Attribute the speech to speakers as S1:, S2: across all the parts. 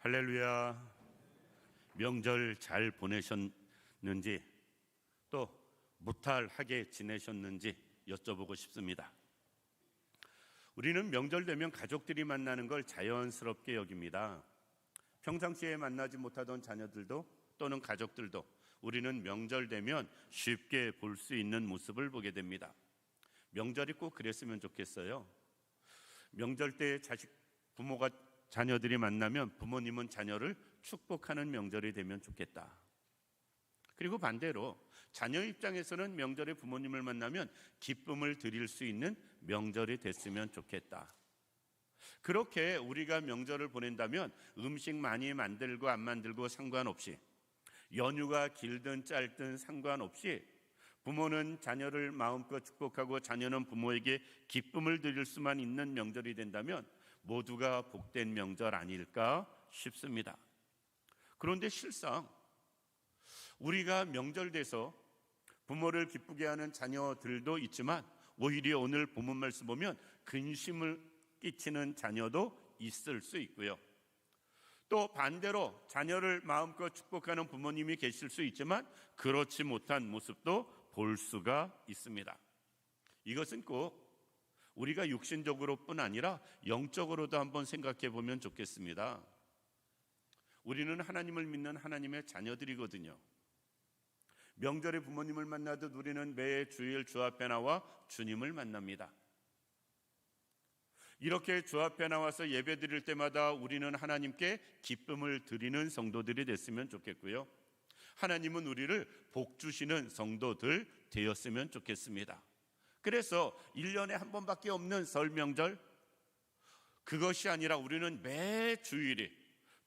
S1: 할렐루야. 명절 잘 보내셨는지 또 무탈하게 지내셨는지 여쭤보고 싶습니다. 우리는 명절 되면 가족들이 만나는 걸 자연스럽게 여깁니다. 평상시에 만나지 못하던 자녀들도 또는 가족들도 우리는 명절 되면 쉽게 볼 수 있는 모습을 보게 됩니다. 명절이 꼭 그랬으면 좋겠어요. 명절 때 부모가 자녀들이 만나면 부모님은 자녀를 축복하는 명절이 되면 좋겠다. 그리고 반대로 자녀 입장에서는 명절에 부모님을 만나면 기쁨을 드릴 수 있는 명절이 됐으면 좋겠다. 그렇게 우리가 명절을 보낸다면 음식 많이 만들고 안 만들고 상관없이, 연휴가 길든 짧든 상관없이 부모는 자녀를 마음껏 축복하고 자녀는 부모에게 기쁨을 드릴 수만 있는 명절이 된다면 모두가 복된 명절 아닐까 싶습니다. 그런데 실상 우리가 명절 돼서 부모를 기쁘게 하는 자녀들도 있지만 오히려 오늘 본문 말씀 보면 근심을 끼치는 자녀도 있을 수 있고요. 또 반대로 자녀를 마음껏 축복하는 부모님이 계실 수 있지만 그렇지 못한 모습도 볼 수가 있습니다. 이것은 꼭 우리가 육신적으로뿐 아니라 영적으로도 한번 생각해 보면 좋겠습니다. 우리는 하나님을 믿는 하나님의 자녀들이거든요. 명절에 부모님을 만나듯 우리는 매 주일 주 앞에 나와 주님을 만납니다. 이렇게 주 앞에 나와서 예배 드릴 때마다 우리는 하나님께 기쁨을 드리는 성도들이 됐으면 좋겠고요. 하나님은 우리를 복 주시는 성도들 되었으면 좋겠습니다. 그래서 1년에 한 번밖에 없는 설 명절, 그것이 아니라 우리는 매 주일이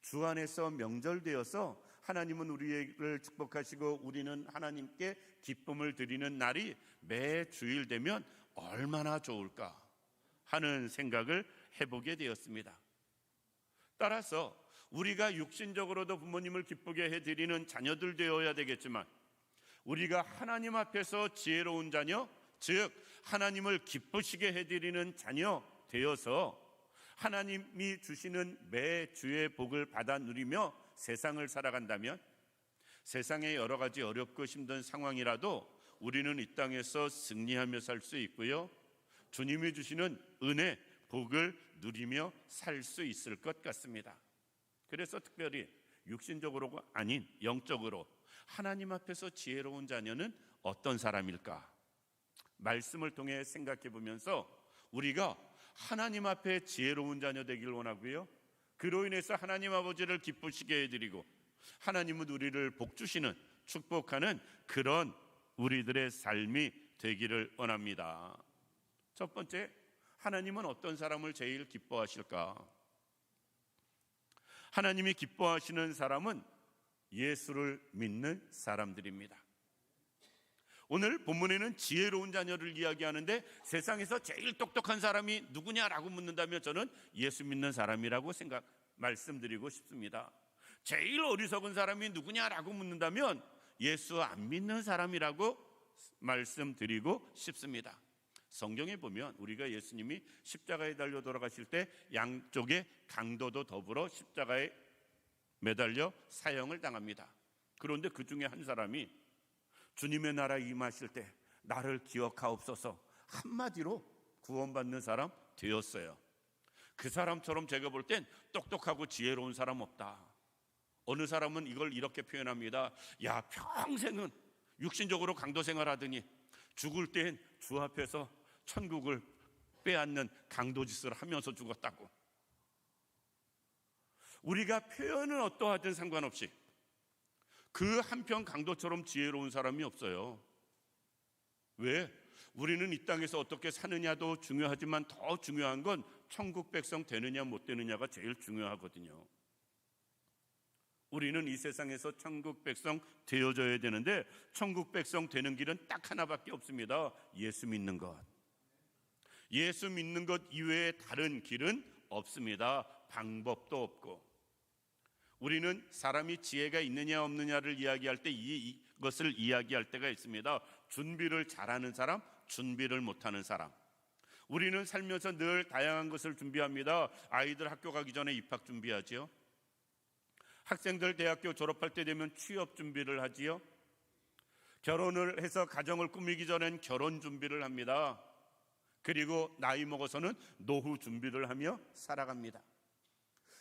S1: 주 안에서 명절되어서 하나님은 우리를 축복하시고 우리는 하나님께 기쁨을 드리는 날이 매 주일 되면 얼마나 좋을까 하는 생각을 해보게 되었습니다. 따라서 우리가 육신적으로도 부모님을 기쁘게 해드리는 자녀들 되어야 되겠지만 우리가 하나님 앞에서 지혜로운 자녀, 즉 하나님을 기쁘시게 해드리는 자녀 되어서 하나님이 주시는 매 주의 복을 받아 누리며 세상을 살아간다면 세상의 여러 가지 어렵고 힘든 상황이라도 우리는 이 땅에서 승리하며 살 수 있고요, 주님이 주시는 은혜, 복을 누리며 살 수 있을 것 같습니다. 그래서 특별히 육신적으로가 아닌 영적으로 하나님 앞에서 지혜로운 자녀는 어떤 사람일까? 말씀을 통해 생각해 보면서 우리가 하나님 앞에 지혜로운 자녀 되길 원하고요, 그로 인해서 하나님 아버지를 기쁘시게 해드리고 하나님은 우리를 복주시는, 축복하는 그런 우리들의 삶이 되기를 원합니다. 첫 번째, 하나님은 어떤 사람을 제일 기뻐하실까? 하나님이 기뻐하시는 사람은 예수를 믿는 사람들입니다. 오늘 본문에는 지혜로운 자녀를 이야기하는데 세상에서 제일 똑똑한 사람이 누구냐라고 묻는다면 저는 예수 믿는 사람이라고 말씀드리고 싶습니다. 제일 어리석은 사람이 누구냐라고 묻는다면 예수 안 믿는 사람이라고 말씀드리고 싶습니다. 성경에 보면 우리가 예수님이 십자가에 달려 돌아가실 때 양쪽에 강도도 더불어 십자가에 매달려 사형을 당합니다. 그런데 그 중에 한 사람이 주님의 나라에 임하실 때 나를 기억하옵소서 한마디로 구원받는 사람 되었어요. 그 사람처럼 제가 볼 땐 똑똑하고 지혜로운 사람 없다. 어느 사람은 이걸 이렇게 표현합니다. 야, 평생은 육신적으로 강도 생활하더니 죽을 땐 주 앞에서 천국을 빼앗는 강도 짓을 하면서 죽었다고. 우리가 표현은 어떠하든 상관없이 그 한편 강도처럼 지혜로운 사람이 없어요. 왜? 우리는 이 땅에서 어떻게 사느냐도 중요하지만 더 중요한 건 천국 백성 되느냐 못 되느냐가 제일 중요하거든요. 우리는 이 세상에서 천국 백성 되어져야 되는데 천국 백성 되는 길은 딱 하나밖에 없습니다. 예수 믿는 것. 예수 믿는 것 이외에 다른 길은 없습니다. 방법도 없고. 우리는 사람이 지혜가 있느냐 없느냐를 이야기할 때 이것을 이야기할 때가 있습니다. 준비를 잘하는 사람, 준비를 못하는 사람. 우리는 살면서 늘 다양한 것을 준비합니다. 아이들 학교 가기 전에 입학 준비하죠. 학생들 대학교 졸업할 때 되면 취업 준비를 하지요. 결혼을 해서 가정을 꾸미기 전엔 결혼 준비를 합니다. 그리고 나이 먹어서는 노후 준비를 하며 살아갑니다.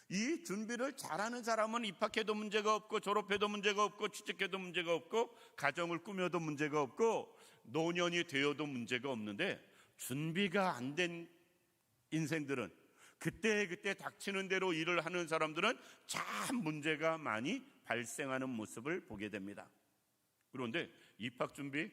S1: 이 준비를 잘하는 사람은 입학해도 문제가 없고, 졸업해도 문제가 없고, 취직해도 문제가 없고, 가정을 꾸며도 문제가 없고, 노년이 되어도 문제가 없는데, 준비가 안 된 인생들은, 그때 닥치는 대로 일을 하는 사람들은 참 문제가 많이 발생하는 모습을 보게 됩니다. 그런데 입학 준비,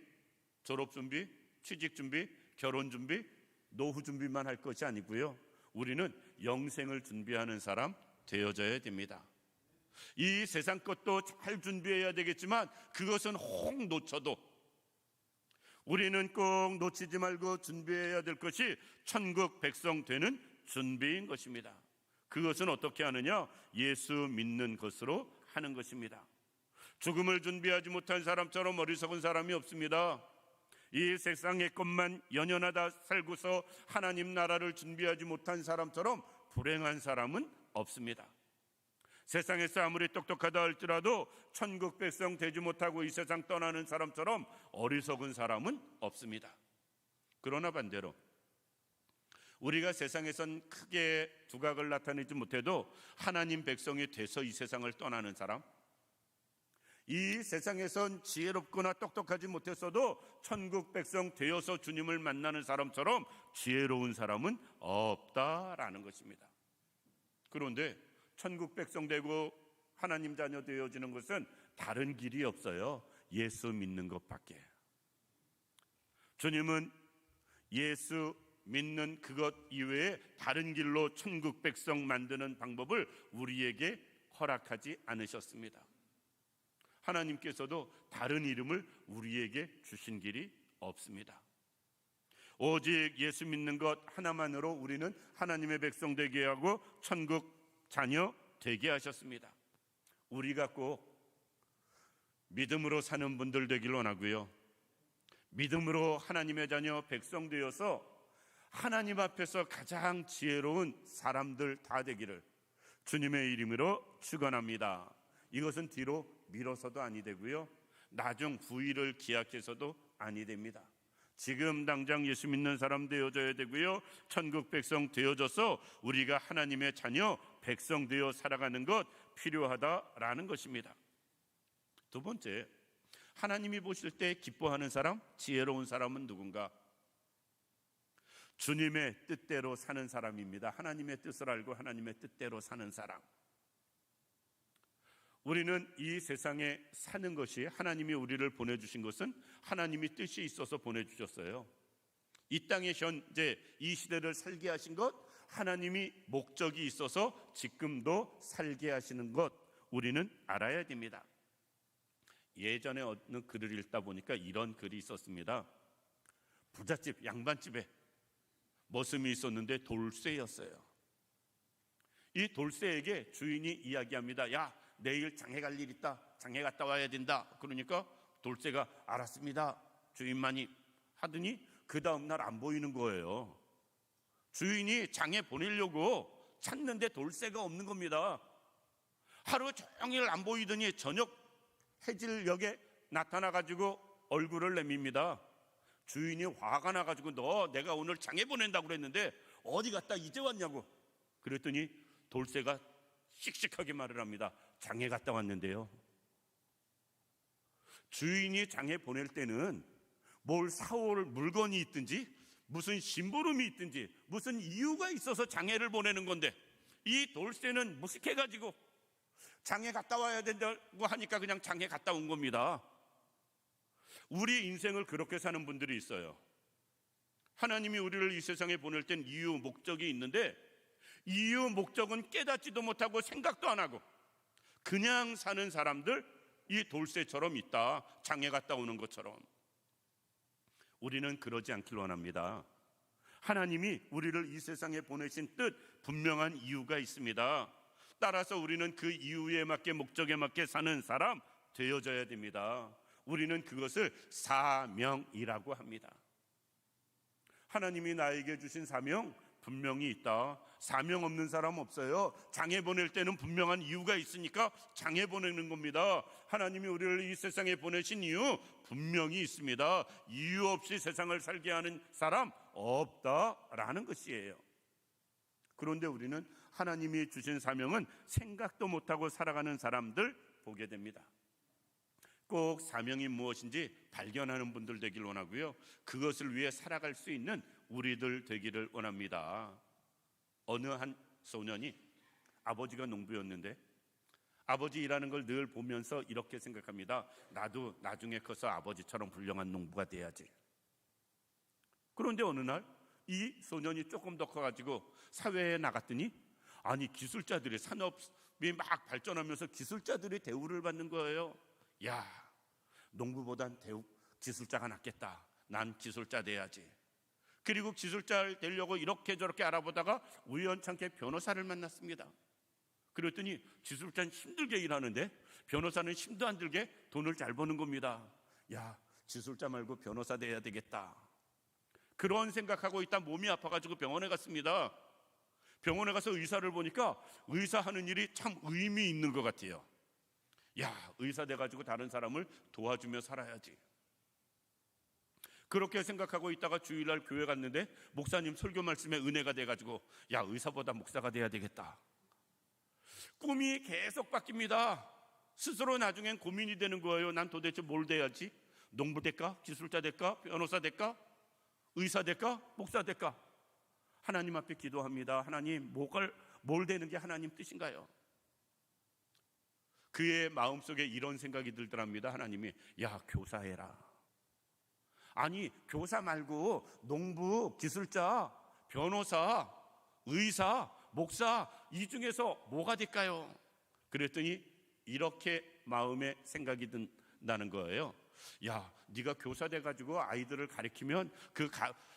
S1: 졸업 준비, 취직 준비, 결혼 준비, 노후 준비만 할 것이 아니고요, 우리는 영생을 준비하는 사람 되어져야 됩니다. 이 세상 것도 잘 준비해야 되겠지만, 그것은 혹 놓쳐도 우리는 꼭 놓치지 말고 준비해야 될 것이 천국 백성 되는 준비인 것입니다. 그것은 어떻게 하느냐? 예수 믿는 것으로 하는 것입니다. 죽음을 준비하지 못한 사람처럼 어리석은 사람이 없습니다. 이 세상의 것만 연연하다 살고서 하나님 나라를 준비하지 못한 사람처럼 불행한 사람은 없습니다. 세상에서 아무리 똑똑하다 할지라도 천국 백성 되지 못하고 이 세상 떠나는 사람처럼 어리석은 사람은 없습니다. 그러나 반대로 우리가 세상에선 크게 두각을 나타내지 못해도 하나님 백성이 돼서 이 세상을 떠나는 사람, 이 세상에선 지혜롭거나 똑똑하지 못했어도 천국 백성 되어서 주님을 만나는 사람처럼 지혜로운 사람은 없다라는 것입니다. 그런데 천국 백성 되고 하나님 자녀 되어지는 것은 다른 길이 없어요. 예수 믿는 것밖에. 주님은 예수 믿는 그것 이외에 다른 길로 천국 백성 만드는 방법을 우리에게 허락하지 않으셨습니다. 하나님께서도 다른 이름을 우리에게 주신 길이 없습니다. 오직 예수 믿는 것 하나만으로 우리는 하나님의 백성 되게 하고 천국 자녀 되게 하셨습니다. 우리가 꼭 믿음으로 사는 분들 되길 원하고요, 믿음으로 하나님의 자녀 백성 되어서 하나님 앞에서 가장 지혜로운 사람들 다 되기를 주님의 이름으로 축원합니다. 이것은 뒤로 미뤄서도 아니 되고요, 나중 후일을 기약해서도 아니 됩니다. 지금 당장 예수 믿는 사람 되어져야 되고요, 천국 백성 되어져서 우리가 하나님의 자녀 백성 되어 살아가는 것 필요하다라는 것입니다. 두 번째, 하나님이 보실 때 기뻐하는 사람, 지혜로운 사람은 누군가? 주님의 뜻대로 사는 사람입니다. 하나님의 뜻을 알고 하나님의 뜻대로 사는 사람. 우리는 이 세상에 사는 것이, 하나님이 우리를 보내주신 것은 하나님이 뜻이 있어서 보내주셨어요. 이 땅에 현재 이 시대를 살게 하신 것, 하나님이 목적이 있어서 지금도 살게 하시는 것, 우리는 알아야 됩니다. 예전에 어느 글을 읽다 보니까 이런 글이 있었습니다. 부잣집 양반집에 머슴이 있었는데 돌쇠였어요. 이 돌쇠에게 주인이 이야기합니다. 야, 내일 장에 갈 일 있다, 장에 갔다 와야 된다. 그러니까 돌쇠가 알았습니다, 주인만이 하더니 그 다음날 안 보이는 거예요. 주인이 장에 보내려고 찾는데 돌쇠가 없는 겁니다. 하루 종일 안 보이더니 저녁 해질녘에 나타나가지고 얼굴을 내밉니다. 주인이 화가 나가지고 너 내가 오늘 장에 보낸다고 그랬는데 어디 갔다 이제 왔냐고. 그랬더니 돌쇠가 씩씩하게 말을 합니다. 장에 갔다 왔는데요. 주인이 장에 보낼 때는 뭘 사올 물건이 있든지 무슨 심부름이 있든지 무슨 이유가 있어서 장에를 보내는 건데, 이 돌쇠는 무식해가지고 장에 갔다 와야 된다고 하니까 그냥 장에 갔다 온 겁니다. 우리 인생을 그렇게 사는 분들이 있어요. 하나님이 우리를 이 세상에 보낼 땐 이유 목적이 있는데, 이유 목적은 깨닫지도 못하고 생각도 안 하고 그냥 사는 사람들, 이 돌쇠처럼 있다. 장에 갔다 오는 것처럼. 우리는 그러지 않길 원합니다. 하나님이 우리를 이 세상에 보내신 뜻, 분명한 이유가 있습니다. 따라서 우리는 그 이유에 맞게, 목적에 맞게 사는 사람 되어져야 됩니다. 우리는 그것을 사명이라고 합니다. 하나님이 나에게 주신 사명, 분명히 있다. 사명 없는 사람 없어요. 장애 보낼 때는 분명한 이유가 있으니까 장애 보내는 겁니다. 하나님이 우리를 이 세상에 보내신 이유 분명히 있습니다. 이유 없이 세상을 살게 하는 사람 없다라는 것이에요. 그런데 우리는 하나님이 주신 사명은 생각도 못하고 살아가는 사람들 보게 됩니다. 꼭 사명이 무엇인지 발견하는 분들 되길 원하고요, 그것을 위해 살아갈 수 있는 우리들 되기를 원합니다. 어느 한 소년이 아버지가 농부였는데 아버지 일하는 걸 늘 보면서 이렇게 생각합니다. 나도 나중에 커서 아버지처럼 훌륭한 농부가 돼야지. 그런데 어느 날 이 소년이 조금 더 커가지고 사회에 나갔더니 아니 기술자들이, 산업이 막 발전하면서 기술자들이 대우를 받는 거예요. 야, 농부보단 기술자가 낫겠다. 난 기술자 돼야지. 그리고 기술자를 되려고 이렇게 저렇게 알아보다가 우연찮게 변호사를 만났습니다. 그랬더니 기술자는 힘들게 일하는데 변호사는 힘도 안 들게 돈을 잘 버는 겁니다. 야, 기술자 말고 변호사 돼야 되겠다. 그런 생각하고 있다 몸이 아파가지고 병원에 갔습니다. 병원에 가서 의사를 보니까 의사 하는 일이 참 의미 있는 것 같아요. 야, 의사 돼가지고 다른 사람을 도와주며 살아야지. 그렇게 생각하고 있다가 주일날 교회 갔는데 목사님 설교 말씀에 은혜가 돼가지고 야, 의사보다 목사가 돼야 되겠다. 꿈이 계속 바뀝니다. 스스로 나중엔 고민이 되는 거예요. 난 도대체 뭘 돼야지? 농부 될까? 기술자 될까? 변호사 될까? 의사 될까? 목사 될까? 하나님 앞에 기도합니다. 하나님, 뭘 되는 게 하나님 뜻인가요? 그의 마음속에 이런 생각이 들더랍니다. 하나님이 야, 교사해라. 아니, 교사 말고 농부, 기술자, 변호사, 의사, 목사, 이 중에서 뭐가 될까요? 그랬더니 이렇게 마음에 생각이 든다는 거예요. 야, 네가 교사 돼가지고 아이들을 가르치면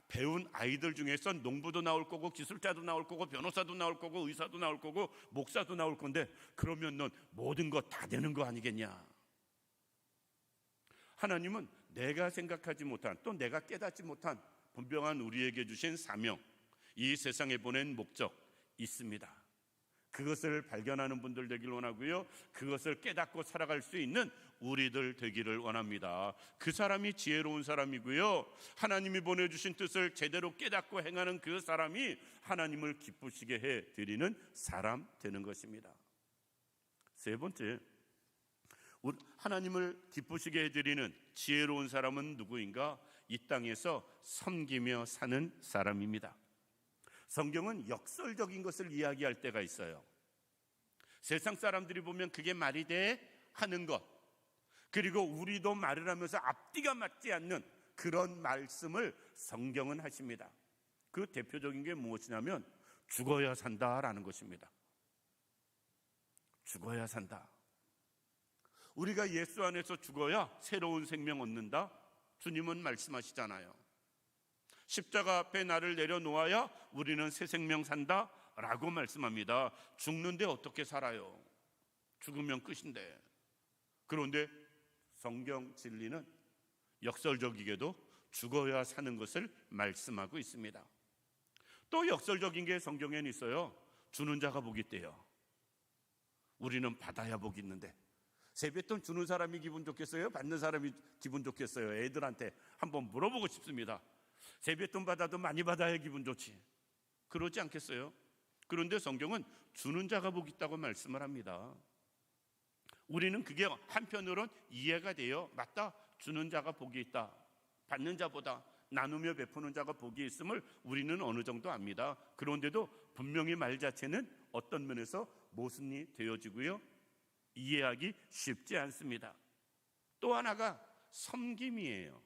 S1: 배운 아이들 중에서 농부도 나올 거고 기술자도 나올 거고 변호사도 나올 거고 의사도 나올 거고 목사도 나올 건데 그러면 넌 모든 거 다 되는 거 아니겠냐? 하나님은 내가 생각하지 못한, 또 내가 깨닫지 못한 분명한 우리에게 주신 사명, 이 세상에 보낸 목적 있습니다. 그것을 발견하는 분들 되길 원하고요, 그것을 깨닫고 살아갈 수 있는 우리들 되기를 원합니다. 그 사람이 지혜로운 사람이고요, 하나님이 보내주신 뜻을 제대로 깨닫고 행하는 그 사람이 하나님을 기쁘시게 해드리는 사람 되는 것입니다. 세 번째, 하나님을 기쁘시게 해드리는 지혜로운 사람은 누구인가? 이 땅에서 섬기며 사는 사람입니다. 성경은 역설적인 것을 이야기할 때가 있어요. 세상 사람들이 보면 그게 말이 돼 하는 것, 그리고 우리도 말을 하면서 앞뒤가 맞지 않는 그런 말씀을 성경은 하십니다. 그 대표적인 게 무엇이냐면 죽어야 산다라는 것입니다. 죽어야 산다. 우리가 예수 안에서 죽어야 새로운 생명 얻는다, 주님은 말씀하시잖아요. 십자가 앞에 나를 내려놓아야 우리는 새 생명 산다 라고 말씀합니다. 죽는데 어떻게 살아요? 죽으면 끝인데. 그런데 성경 진리는 역설적이게도 죽어야 사는 것을 말씀하고 있습니다. 또 역설적인 게 성경에는 있어요. 주는 자가 복이 있대요. 우리는 받아야 복이 있는데, 세뱃돈 주는 사람이 기분 좋겠어요? 받는 사람이 기분 좋겠어요? 애들한테 한번 물어보고 싶습니다. 세뱃돈 받아도 많이 받아야 기분 좋지, 그러지 않겠어요? 그런데 성경은 주는 자가 복이 있다고 말씀을 합니다. 우리는 그게 한편으론 이해가 돼요. 맞다, 주는 자가 복이 있다. 받는 자보다 나누며 베푸는 자가 복이 있음을 우리는 어느 정도 압니다. 그런데도 분명히 말 자체는 어떤 면에서 모순이 되어지고요, 이해하기 쉽지 않습니다. 또 하나가 섬김이에요.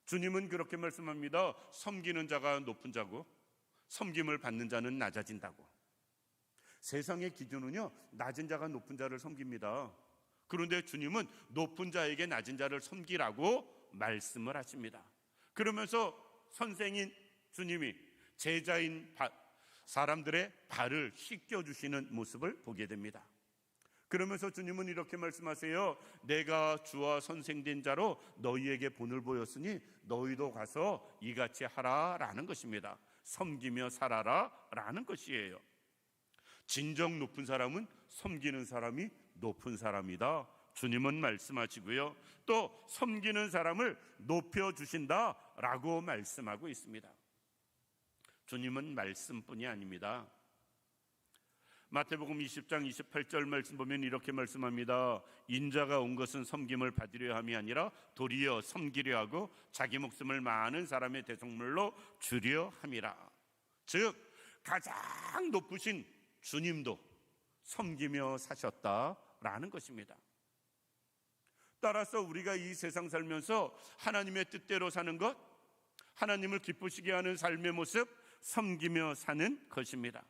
S1: 주님은 그렇게 말씀합니다. 섬기는 자가 높은 자고 섬김을 받는 자는 낮아진다고. 세상의 기준은요, 낮은 자가 높은 자를 섬깁니다. 그런데 주님은 높은 자에게 낮은 자를 섬기라고 말씀을 하십니다. 그러면서 선생인 주님이 제자인 사람들의 발을 씻겨주시는 모습을 보게 됩니다. 그러면서 주님은 이렇게 말씀하세요. 내가 주와 선생된 자로 너희에게 본을 보였으니 너희도 가서 이같이 하라라는 것입니다. 섬기며 살아라라는 것이에요. 진정 높은 사람은 섬기는 사람이 높은 사람이다, 주님은 말씀하시고요. 또 섬기는 사람을 높여주신다라고 말씀하고 있습니다. 주님은 말씀뿐이 아닙니다. 마태복음 20장 28절 말씀 보면 이렇게 말씀합니다. 인자가 온 것은 섬김을 받으려 함이 아니라 도리어 섬기려 하고 자기 목숨을 많은 사람의 대속물로 주려 함이라. 즉 가장 높으신 주님도 섬기며 사셨다라는 것입니다. 따라서 우리가 이 세상 살면서 하나님의 뜻대로 사는 것, 하나님을 기쁘시게 하는 삶의 모습, 섬기며 사는 것입니다.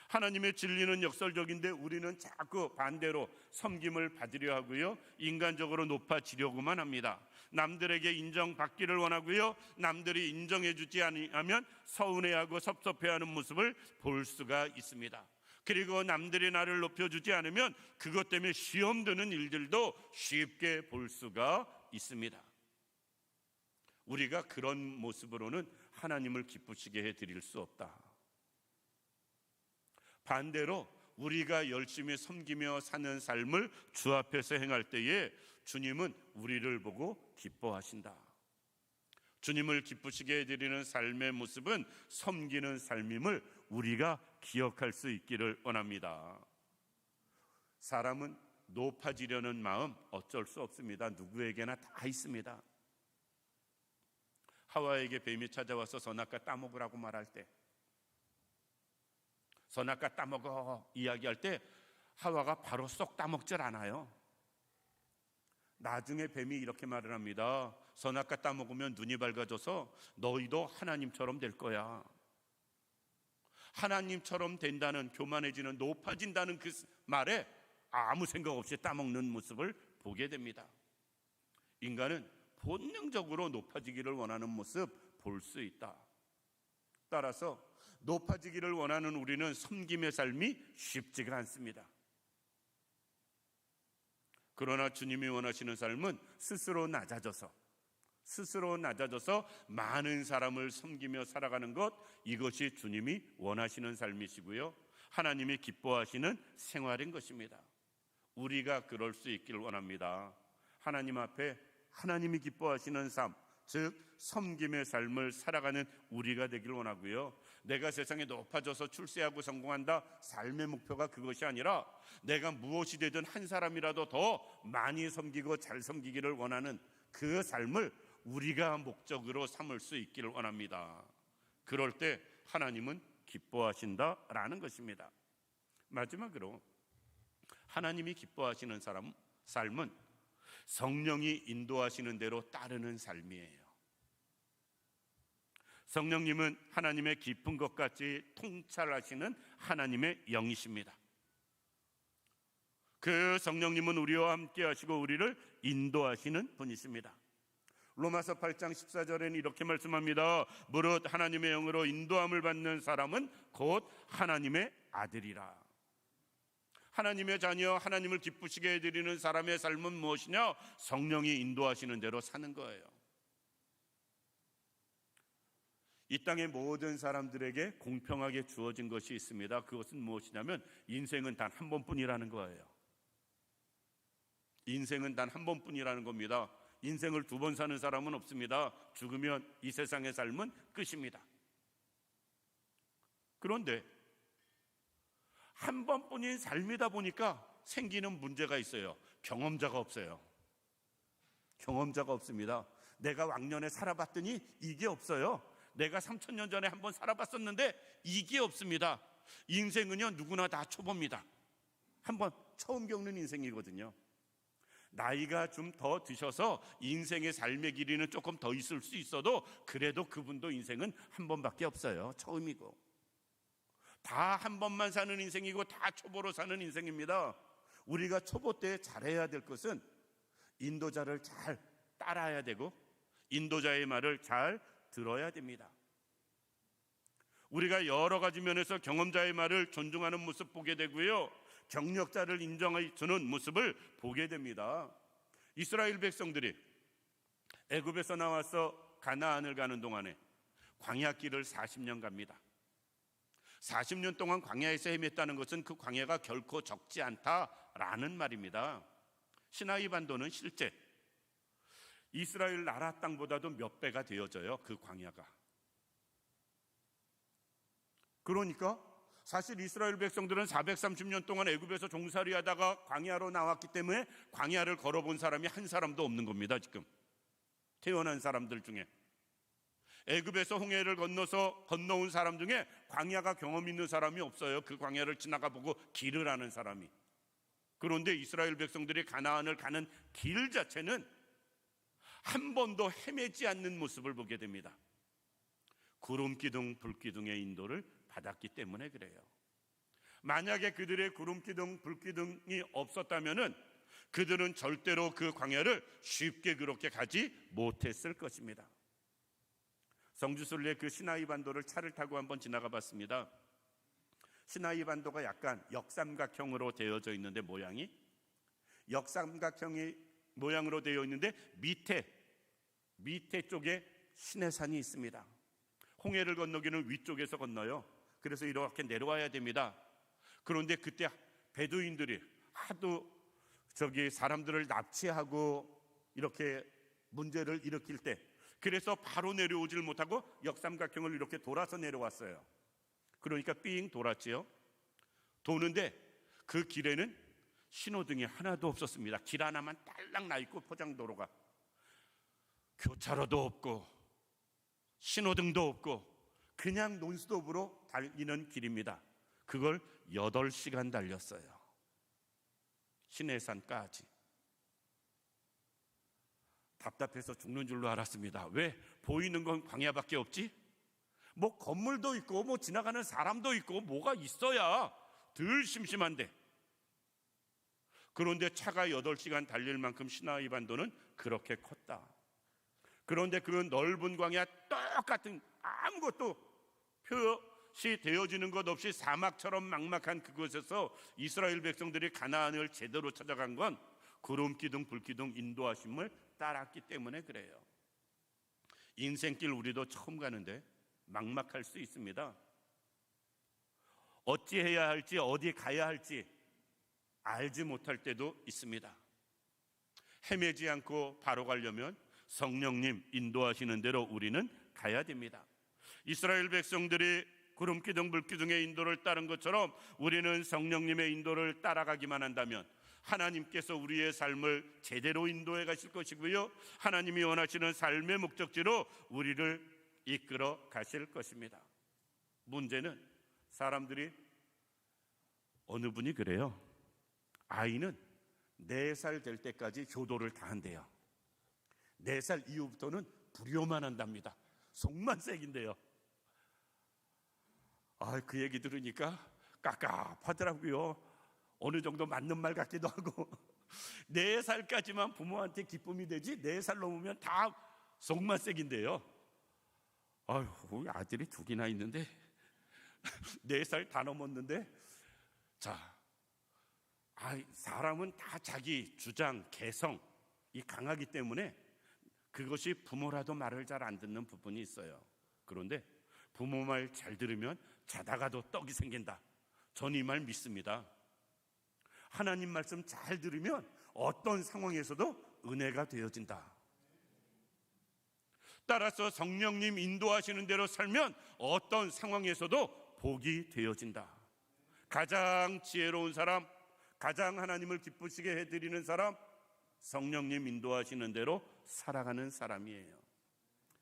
S1: 하나님의 진리는 역설적인데 우리는 자꾸 반대로 섬김을 받으려 하고요, 인간적으로 높아지려고만 합니다. 남들에게 인정받기를 원하고요, 남들이 인정해 주지 않으면 서운해하고 섭섭해하는 모습을 볼 수가 있습니다. 그리고 남들이 나를 높여주지 않으면 그것 때문에 시험 드는 일들도 쉽게 볼 수가 있습니다. 우리가 그런 모습으로는 하나님을 기쁘시게 해드릴 수 없다. 반대로 우리가 열심히 섬기며 사는 삶을 주 앞에서 행할 때에 주님은 우리를 보고 기뻐하신다. 주님을 기쁘시게 해드리는 삶의 모습은 섬기는 삶임을 우리가 기억할 수 있기를 원합니다. 사람은 높아지려는 마음 어쩔 수 없습니다. 누구에게나 다 있습니다. 하와에게 뱀이 찾아와서 선악과 따먹으라고 말할 때, 선악과 따먹어 이야기할 때 하와가 바로 쏙 따먹질 않아요. 나중에 뱀이 이렇게 말을 합니다. 선악과 따먹으면 눈이 밝아져서 너희도 하나님처럼 될 거야. 하나님처럼 된다는, 교만해지는, 높아진다는 그 말에 아무 생각 없이 따먹는 모습을 보게 됩니다. 인간은 본능적으로 높아지기를 원하는 모습 볼 수 있다. 따라서 높아지기를 원하는 우리는 섬김의 삶이 쉽지가 않습니다. 그러나 주님이 원하시는 삶은 스스로 낮아져서 많은 사람을 섬기며 살아가는 것, 이것이 주님이 원하시는 삶이시고요, 하나님이 기뻐하시는 생활인 것입니다. 우리가 그럴 수 있기를 원합니다. 하나님 앞에 하나님이 기뻐하시는 삶, 즉 섬김의 삶을 살아가는 우리가 되기를 원하고요, 내가 세상에 높아져서 출세하고 성공한다, 삶의 목표가 그것이 아니라 내가 무엇이 되든 한 사람이라도 더 많이 섬기고 잘 섬기기를 원하는 그 삶을 우리가 목적으로 삼을 수 있기를 원합니다. 그럴 때 하나님은 기뻐하신다라는 것입니다. 마지막으로 하나님이 기뻐하시는 삶은 성령이 인도하시는 대로 따르는 삶이에요. 성령님은 하나님의 깊은 것까지 통찰하시는 하나님의 영이십니다. 그 성령님은 우리와 함께 하시고 우리를 인도하시는 분이십니다. 로마서 8장 14절에는 이렇게 말씀합니다. 무릇 하나님의 영으로 인도함을 받는 사람은 곧 하나님의 아들이라. 하나님의 자녀, 하나님을 기쁘시게 해드리는 사람의 삶은 무엇이냐? 성령이 인도하시는 대로 사는 거예요. 이 땅의 모든 사람들에게 공평하게 주어진 것이 있습니다. 그것은 무엇이냐면 인생은 단 한 번뿐이라는 거예요. 인생은 단 한 번뿐이라는 겁니다. 인생을 두 번 사는 사람은 없습니다. 죽으면 이 세상의 삶은 끝입니다. 그런데 한 번뿐인 삶이다 보니까 생기는 문제가 있어요. 경험자가 없어요. 경험자가 없습니다. 내가 왕년에 살아봤더니 이게 없어요. 내가 3000년 전에 한번 살아봤었는데 이게 없습니다. 인생은요, 누구나 다 초보입니다. 한번 처음 겪는 인생이거든요. 나이가 좀 더 드셔서 인생의 삶의 길이는 조금 더 있을 수 있어도 그래도 그분도 인생은 한 번밖에 없어요. 처음이고 다 한 번만 사는 인생이고 다 초보로 사는 인생입니다. 우리가 초보 때 잘해야 될 것은 인도자를 잘 따라야 되고 인도자의 말을 잘 들어야 됩니다. 우리가 여러 가지 면에서 경험자의 말을 존중하는 모습 보게 되고요, 경력자를 인정해 주는 모습을 보게 됩니다. 이스라엘 백성들이 애굽에서 나와서 가나안을 가는 동안에 광야길을 40년 갑니다. 40년 동안 광야에서 헤맸다는 것은 그 광야가 결코 적지 않다라는 말입니다. 시나이 반도는 실제 이스라엘 나라 땅보다도 몇 배가 되어져요, 그 광야가. 그러니까 사실 이스라엘 백성들은 430년 동안 애굽에서 종살이하다가 광야로 나왔기 때문에 광야를 걸어본 사람이 한 사람도 없는 겁니다. 지금 태어난 사람들 중에 애굽에서 홍해를 건너온 사람 중에 광야가 경험 있는 사람이 없어요. 그 광야를 지나가 보고 길을 아는 사람이. 그런데 이스라엘 백성들이 가나안을 가는 길 자체는 한 번도 헤매지 않는 모습을 보게 됩니다. 구름 기둥 불 기둥의 인도를 받았기 때문에 그래요. 만약에 그들의 구름 기둥 불 기둥이 없었다면은 그들은 절대로 그 광야를 쉽게 그렇게 가지 못했을 것입니다. 성지순례 그 시나이 반도를 차를 타고 한번 지나가 봤습니다. 시나이 반도가 약간 역삼각형으로 되어져 있는데, 모양이 역삼각형의 모양으로 되어 있는데 밑에 쪽에 시내산이 있습니다. 홍해를 건너기는 위쪽에서 건너요. 그래서 이렇게 내려와야 됩니다. 그런데 그때 베두인들이 하도 사람들을 납치하고 이렇게 문제를 일으킬 때, 그래서 바로 내려오질 못하고 역삼각형을 이렇게 돌아서 내려왔어요. 그러니까 삥 돌았지요. 도는데 그 길에는 신호등이 하나도 없었습니다. 길 하나만 딸랑 나 있고, 포장도로가 교차로도 없고 신호등도 없고 그냥 논스톱으로 달리는 길입니다. 그걸 8시간 달렸어요. 시내산까지. 답답해서 죽는 줄로 알았습니다. 왜? 보이는 건 광야밖에 없지? 뭐 건물도 있고 뭐 지나가는 사람도 있고 뭐가 있어야 덜 심심한데. 그런데 차가 8시간 달릴 만큼 시나이 반도는 그렇게 컸다. 그런데 그 넓은 광야, 똑같은 아무것도 표시 되어지는 것 없이 사막처럼 막막한 그곳에서 이스라엘 백성들이 가나안을 제대로 찾아간 건 구름 기둥 불 기둥 인도하심을 따랐기 때문에 그래요. 인생길 우리도 처음 가는데 막막할 수 있습니다. 어찌해야 할지, 어디 가야 할지 알지 못할 때도 있습니다. 헤매지 않고 바로 가려면 성령님 인도하시는 대로 우리는 가야 됩니다. 이스라엘 백성들이 구름 기둥 불 기둥의 인도를 따른 것처럼 우리는 성령님의 인도를 따라가기만 한다면 하나님께서 우리의 삶을 제대로 인도해 가실 것이고요, 하나님이 원하시는 삶의 목적지로 우리를 이끌어 가실 것입니다. 문제는 사람들이 어느 분이 그래요. 아이는 4살 될 때까지 효도를 다 한대요. 4살 이후부터는 불효만 한답니다. 속만 색인데요. 그 얘기 들으니까 깝깝하더라고요. 어느 정도 맞는 말 같기도 하고 4살까지만 부모한테 기쁨이 되지 4살 넘으면 다 속만 색인데요. 우리 아들이 2개나 있는데 4살 다 넘었는데, 사람은 다 자기 주장, 개성이 강하기 때문에 그것이 부모라도 말을 잘 안 듣는 부분이 있어요. 그런데 부모 말 잘 들으면 자다가도 떡이 생긴다. 전 이 말 믿습니다. 하나님 말씀 잘 들으면 어떤 상황에서도 은혜가 되어진다. 따라서 성령님 인도하시는 대로 살면 어떤 상황에서도 복이 되어진다. 가장 지혜로운 사람, 가장 하나님을 기쁘시게 해드리는 사람, 성령님 인도하시는 대로 살아가는 사람이에요.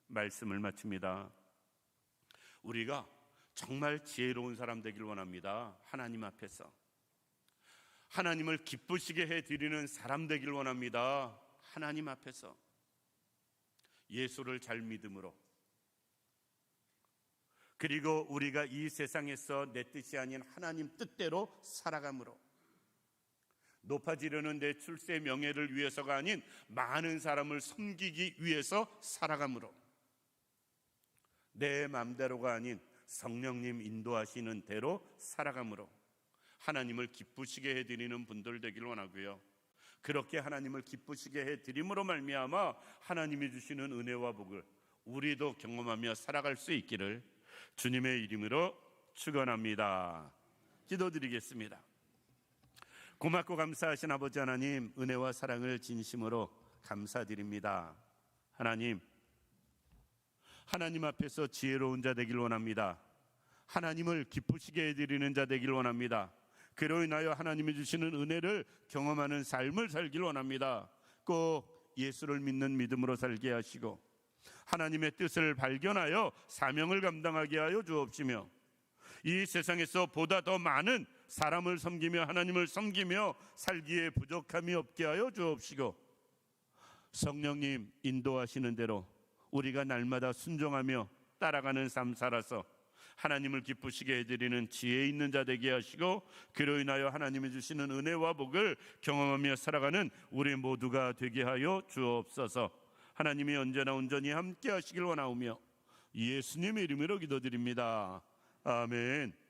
S1: 말씀을 마칩니다. 우리가 정말 지혜로운 사람 되길 원합니다. 하나님 앞에서 하나님을 기쁘시게 해드리는 사람 되길 원합니다. 하나님 앞에서 예수를 잘 믿음으로, 그리고 우리가 이 세상에서 내 뜻이 아닌 하나님 뜻대로 살아감으로, 높아지려는 내 출세 명예를 위해서가 아닌 많은 사람을 섬기기 위해서 살아감으로, 내 맘대로가 아닌 성령님 인도하시는 대로 살아감으로 하나님을 기쁘시게 해드리는 분들 되길 원하고요. 그렇게 하나님을 기쁘시게 해드림으로 말미암아 하나님이 주시는 은혜와 복을 우리도 경험하며 살아갈 수 있기를 주님의 이름으로 축원합니다. 기도드리겠습니다. 고맙고 감사하신 아버지 하나님, 은혜와 사랑을 진심으로 감사드립니다. 하나님 앞에서 지혜로운 자 되길 원합니다. 하나님을 기쁘시게 해드리는 자 되길 원합니다. 그로 인하여 하나님이 주시는 은혜를 경험하는 삶을 살길 원합니다. 꼭 예수를 믿는 믿음으로 살게 하시고 하나님의 뜻을 발견하여 사명을 감당하게 하여 주옵시며, 이 세상에서 보다 더 많은 사람을 섬기며 하나님을 섬기며 살기에 부족함이 없게 하여 주옵시고, 성령님 인도하시는 대로 우리가 날마다 순종하며 따라가는 삶 살아서 하나님을 기쁘시게 해드리는 지혜 있는 자 되게 하시고, 그로 인하여 하나님이 주시는 은혜와 복을 경험하며 살아가는 우리 모두가 되게 하여 주옵소서. 하나님이 언제나 온전히 함께 하시길 원하오며 예수님의 이름으로 기도드립니다. 아멘.